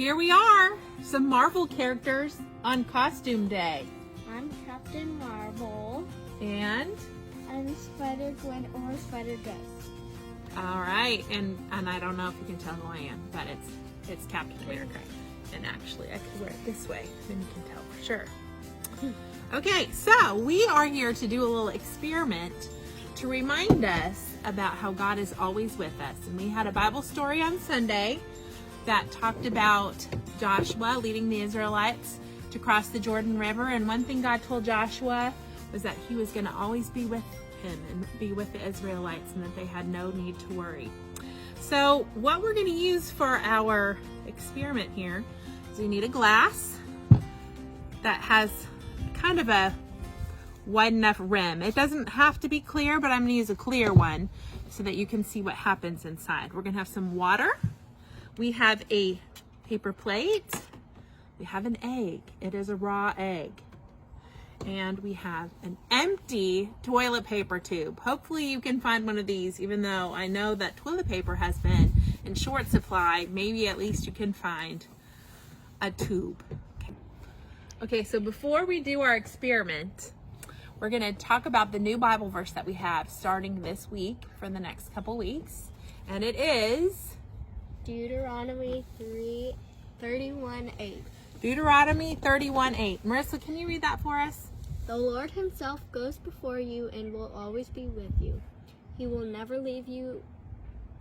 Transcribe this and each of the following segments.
here we are, some Marvel characters on costume day. I'm Captain Marvel. And? I'm Spider-Gwen or Spider-Ghost. All right, and I don't know if you can tell who I am, but it's Captain America. And actually, I could wear it this way, then you can tell for sure. Okay, so we are here to do a little experiment to remind us about how God is always with us. And we had a Bible story on Sunday that talked about Joshua leading the Israelites to cross the Jordan River. And one thing God told Joshua was that he was going to always be with him and be with the Israelites, and that they had no need to worry. So what we're going to use for our experiment here is we need a glass that has kind of a wide enough rim. It doesn't have to be clear, but I'm going to use a clear one so that you can see what happens inside. We're going to have some water. We have a paper plate. We have an egg. It is a raw egg. And we have an empty toilet paper tube. Hopefully you can find one of these, even though I know that toilet paper has been in short supply. Maybe at least you can find a tube. Okay, so before we do our experiment, we're going to talk about the new Bible verse that we have starting this week for the next couple weeks. And it is Deuteronomy 31:8. Deuteronomy 31:8. Marissa, can you read that for us? The Lord himself goes before you and will always be with you. He will never leave you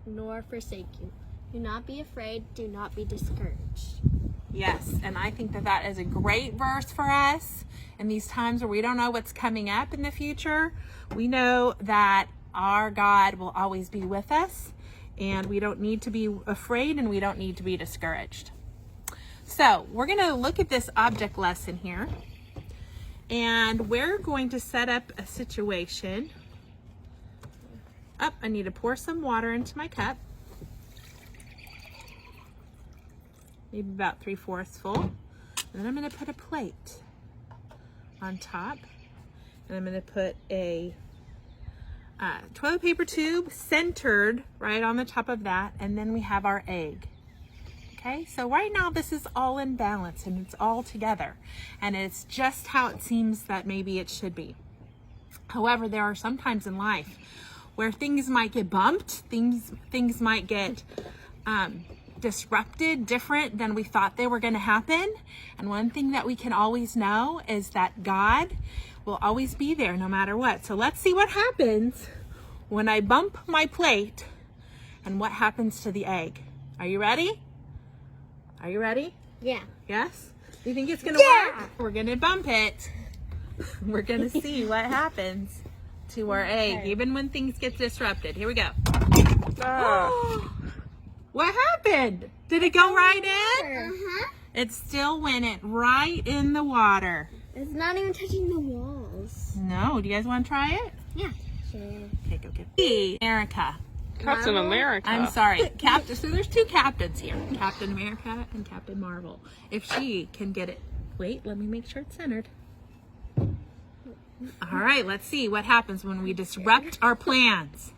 nor forsake you. Do not be afraid. Do not be discouraged. Yes, and I think that that is a great verse for us in these times where we don't know what's coming up in the future. We know that our God will always be with us, and we don't need to be afraid, and we don't need to be discouraged. So we're going to look at this object lesson here, and we're going to set up a situation. I need to pour some water into my cup. Maybe about 3/4 full. And then I'm going to put a plate on top. And I'm going to put a toilet paper tube centered right on the top of that. And then we have our egg. Okay, so right now this is all in balance and it's all together. And it's just how it seems that maybe it should be. However, there are some times in life where things might get bumped, things might get disrupted, different than we thought they were going to happen. And one thing that we can always know is that God will always be there no matter what. So let's see what happens when I bump my plate and what happens to the egg. Are you ready? Are you ready? Yeah. Yes? Do you think it's going to work? We're going to bump it. We're going to see what happens to our egg, even when things get disrupted. Here we go. What happened? Did it go right in? It still went right in the water. It's not even touching the walls. No. Do you guys want to try it? Yeah. Sure. Okay, go get it. America. Captain America. I'm sorry. Captain. So there's two captains here. Captain America and Captain Marvel. If she can get it. Wait, let me make sure it's centered. All right, let's see what happens when we disrupt our plans.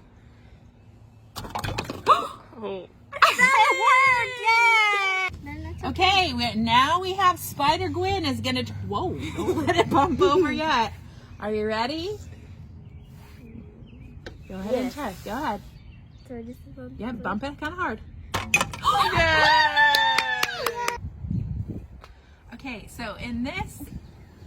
Oh. Okay, now we have Spider-Gwen is gonna. Whoa! Don't let it bump over yet. Are you ready? Go ahead and try. Go ahead. So I just bump Yeah, bump it kind of hard. Okay, so in this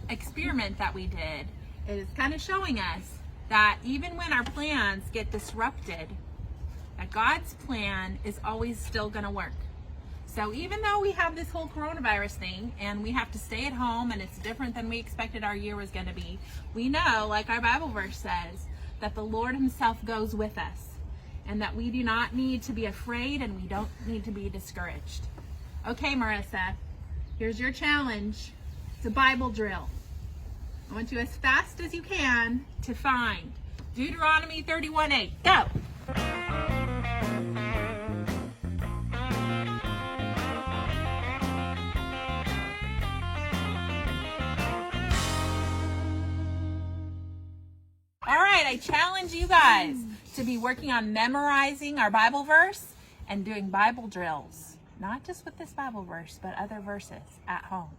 experiment that we did, it is kind of showing us that even when our plans get disrupted, that God's plan is always still going to work. So even though we have this whole coronavirus thing and we have to stay at home and it's different than we expected our year was going to be, we know, like our Bible verse says, that the Lord himself goes with us and that we do not need to be afraid and we don't need to be discouraged. Okay, Marissa, here's your challenge. It's a Bible drill. I want you as fast as you can to find Deuteronomy 31:8. Go! All right, I challenge you guys to be working on memorizing our Bible verse and doing Bible drills. not just with this Bible verse, but other verses at home.